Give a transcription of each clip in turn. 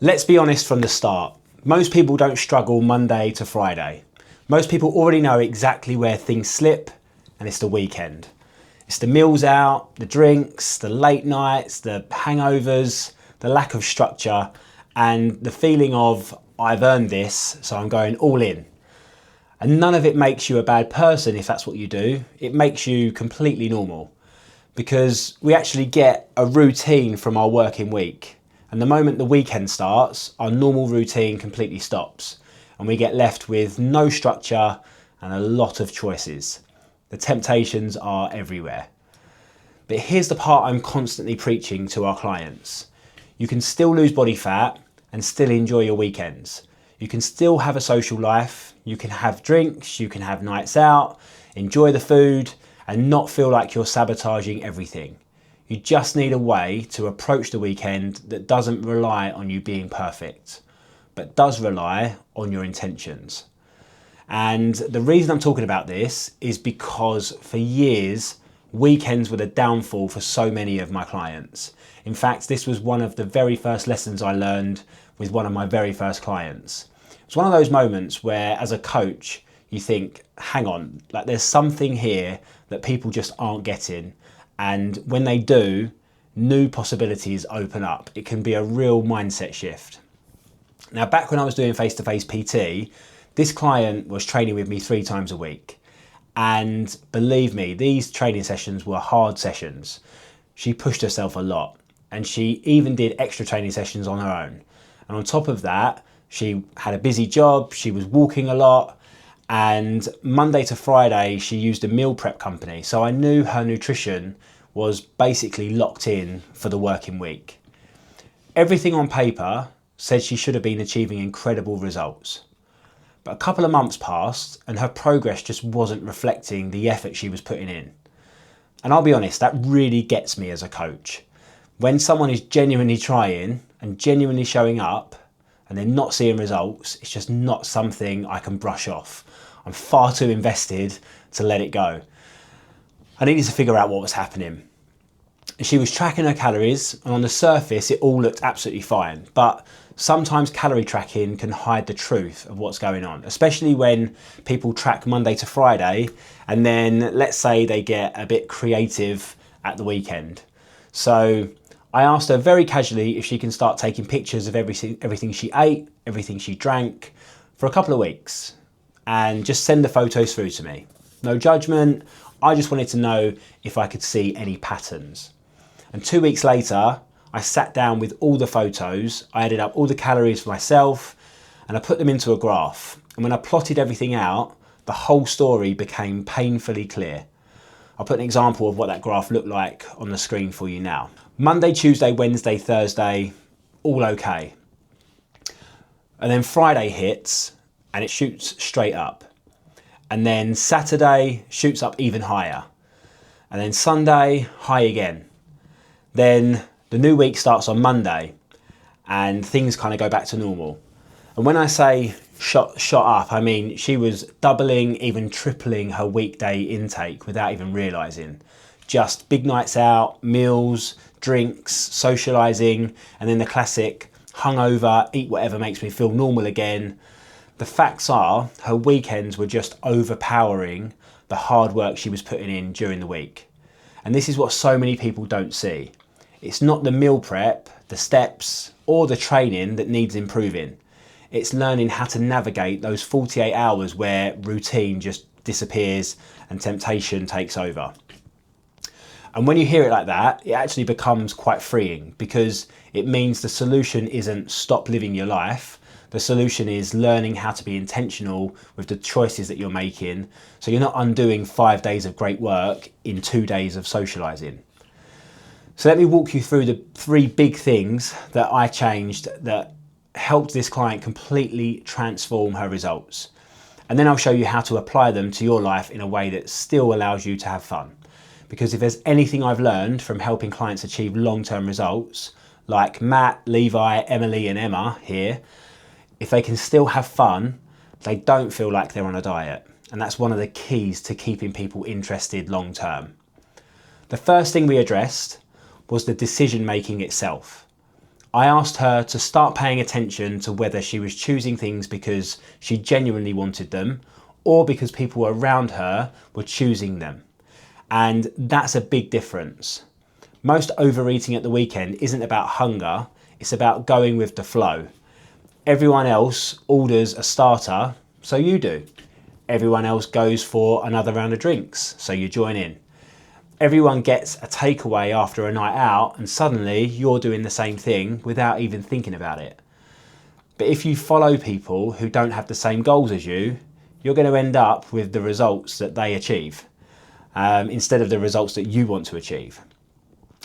Let's be honest from the start. Most people don't struggle Monday to Friday. Most people already know exactly where things slip, and it's the weekend. It's the meals out, the drinks, the late nights, the hangovers, the lack of structure, and the feeling of, I've earned this, so I'm going all in. And none of it makes you a bad person if that's what you do. It makes you completely normal, because we actually get a routine from our working week. And the moment the weekend starts, our normal routine completely stops and we get left with no structure and a lot of choices. The temptations are everywhere. But here's the part I'm constantly preaching to our clients. You can still lose body fat and still enjoy your weekends. You can still have a social life, you can have drinks, you can have nights out, enjoy the food and not feel like you're sabotaging everything. You just need a way to approach the weekend that doesn't rely on you being perfect, but does rely on your intentions. And the reason I'm talking about this is because for years, weekends were the downfall for so many of my clients. In fact, this was one of the very first lessons I learned with one of my very first clients. It's one of those moments where, as a coach, you think, hang on, like there's something here that people just aren't getting. And when they do, new possibilities open up. It can be a real mindset shift. Now, back when I was doing face-to-face PT, this client was training with me 3 times a week. And believe me, these training sessions were hard sessions. She pushed herself a lot and she even did extra training sessions on her own. And on top of that, she had a busy job, she was walking a lot, and Monday to Friday, she used a meal prep company. So I knew her nutrition was basically locked in for the working week. Everything on paper said she should have been achieving incredible results. But a couple of months passed and her progress just wasn't reflecting the effort she was putting in. And I'll be honest, that really gets me as a coach. When someone is genuinely trying and genuinely showing up and they're not seeing results, it's just not something I can brush off. I'm far too invested to let it go. I needed to figure out what was happening. She was tracking her calories and on the surface it all looked absolutely fine, but sometimes calorie tracking can hide the truth of what's going on, especially when people track Monday to Friday and then let's say they get a bit creative at the weekend. So I asked her very casually if she can start taking pictures of everything she ate, everything she drank for a couple of weeks and just send the photos through to me. No judgment, I just wanted to know if I could see any patterns. And 2 weeks later, I sat down with all the photos, I added up all the calories for myself and I put them into a graph. And when I plotted everything out, the whole story became painfully clear. I'll put an example of what that graph looked like on the screen for you now. Monday, Tuesday, Wednesday, Thursday, all okay. And then Friday hits and it shoots straight up. And then Saturday shoots up even higher. And then Sunday, high again. Then the new week starts on Monday and things kind of go back to normal. And when I say shot up, I mean she was doubling, even tripling her weekday intake without even realising. Just big nights out, meals, drinks, socialising, and then the classic hungover, eat whatever makes me feel normal again. The facts are her weekends were just overpowering the hard work she was putting in during the week. And this is what so many people don't see. It's not the meal prep, the steps, or the training that needs improving. It's learning how to navigate those 48 hours where routine just disappears and temptation takes over. And when you hear it like that, it actually becomes quite freeing because it means the solution isn't stop living your life. The solution is learning how to be intentional with the choices that you're making so you're not undoing 5 days of great work in 2 days of socialising. So let me walk you through the 3 big things that I changed that helped this client completely transform her results. And then I'll show you how to apply them to your life in a way that still allows you to have fun. Because if there's anything I've learned from helping clients achieve long-term results, like Matt, Levi, Emily and Emma here, if they can still have fun, they don't feel like they're on a diet. And that's one of the keys to keeping people interested long-term. The first thing we addressed was the decision-making itself. I asked her to start paying attention to whether she was choosing things because she genuinely wanted them or because people around her were choosing them. And that's a big difference. Most overeating at the weekend isn't about hunger, it's about going with the flow. Everyone else orders a starter, so you do. Everyone else goes for another round of drinks, so you join in. Everyone gets a takeaway after a night out and suddenly you're doing the same thing without even thinking about it. But if you follow people who don't have the same goals as you, you're going to end up with the results that they achieve instead of the results that you want to achieve.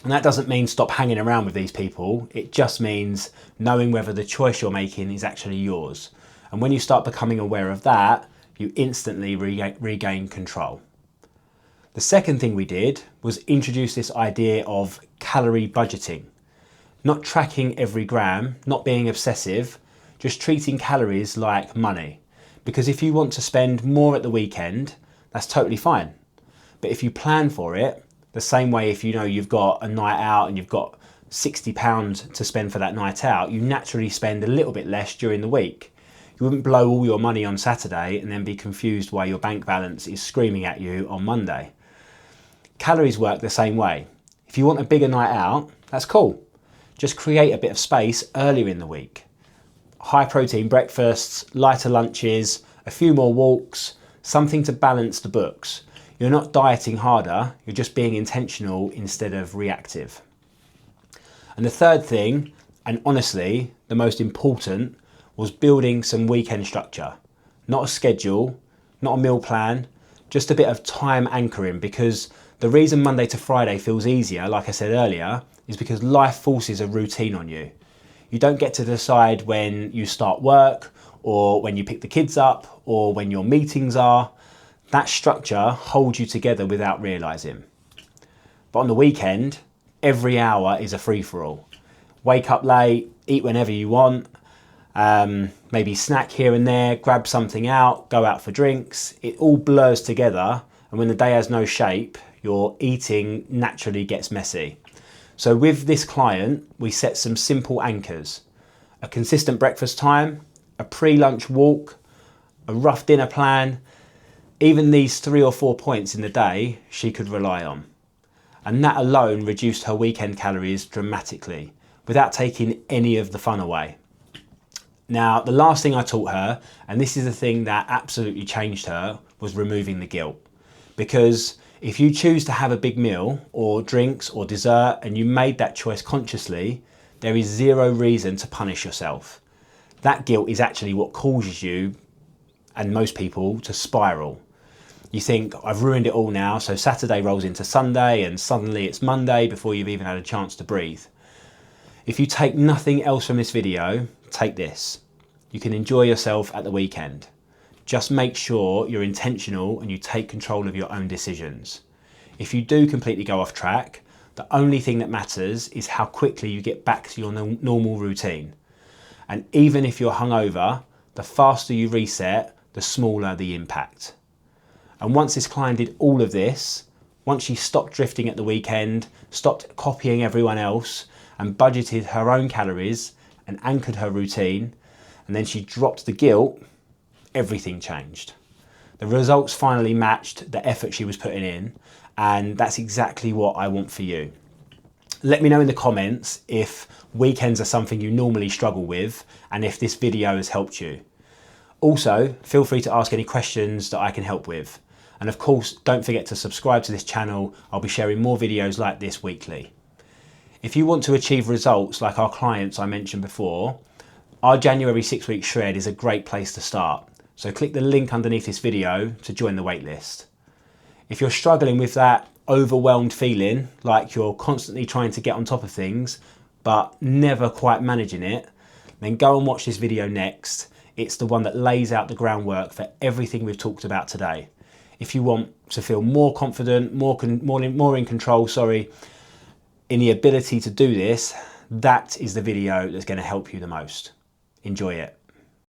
And that doesn't mean stop hanging around with these people. It just means knowing whether the choice you're making is actually yours. And when you start becoming aware of that, you instantly regain control. The second thing we did was introduce this idea of calorie budgeting. Not tracking every gram, not being obsessive, just treating calories like money. Because if you want to spend more at the weekend, that's totally fine. But if you plan for it, the same way if you know you've got a night out and you've got £60 to spend for that night out, you naturally spend a little bit less during the week. You wouldn't blow all your money on Saturday and then be confused why your bank balance is screaming at you on Monday. Calories work the same way. If you want a bigger night out, that's cool. Just create a bit of space earlier in the week. High protein breakfasts, lighter lunches, a few more walks, something to balance the books. You're not dieting harder, you're just being intentional instead of reactive. And the third thing, and honestly the most important, was building some weekend structure. Not a schedule, not a meal plan, just a bit of time anchoring, because the reason Monday to Friday feels easier, like I said earlier, is because life forces a routine on you. You don't get to decide when you start work or when you pick the kids up or when your meetings are. That structure holds you together without realising. But on the weekend, every hour is a free-for-all. Wake up late, eat whenever you want, maybe snack here and there, grab something out, go out for drinks. It all blurs together, and when the day has no shape, your eating naturally gets messy. So with this client, we set some simple anchors. A consistent breakfast time, a pre-lunch walk, a rough dinner plan. Even these 3 or 4 points in the day, she could rely on. And that alone reduced her weekend calories dramatically, without taking any of the fun away. Now, the last thing I taught her, and this is the thing that absolutely changed her, was removing the guilt. Because if you choose to have a big meal or drinks or dessert and you made that choice consciously, there is zero reason to punish yourself. That guilt is actually what causes you, and most people, to spiral. You think, I've ruined it all now, so Saturday rolls into Sunday and suddenly it's Monday before you've even had a chance to breathe. If you take nothing else from this video, take this. You can enjoy yourself at the weekend. Just make sure you're intentional and you take control of your own decisions. If you do completely go off track, the only thing that matters is how quickly you get back to your normal routine. And even if you're hungover, the faster you reset, the smaller the impact. And once this client did all of this, once she stopped drifting at the weekend, stopped copying everyone else, and budgeted her own calories and anchored her routine, and then she dropped the guilt, everything changed. The results finally matched the effort she was putting in, and that's exactly what I want for you. Let me know in the comments if weekends are something you normally struggle with and if this video has helped you. Also, feel free to ask any questions that I can help with. And of course, don't forget to subscribe to this channel. I'll be sharing more videos like this weekly. If you want to achieve results like our clients I mentioned before, our January 6-week shred is a great place to start. So click the link underneath this video to join the waitlist. If you're struggling with that overwhelmed feeling, like you're constantly trying to get on top of things, but never quite managing it, then go and watch this video next. It's the one that lays out the groundwork for everything we've talked about today. If you want to feel more confident, more in control, in the ability to do this, that is the video that's going to help you the most. Enjoy it.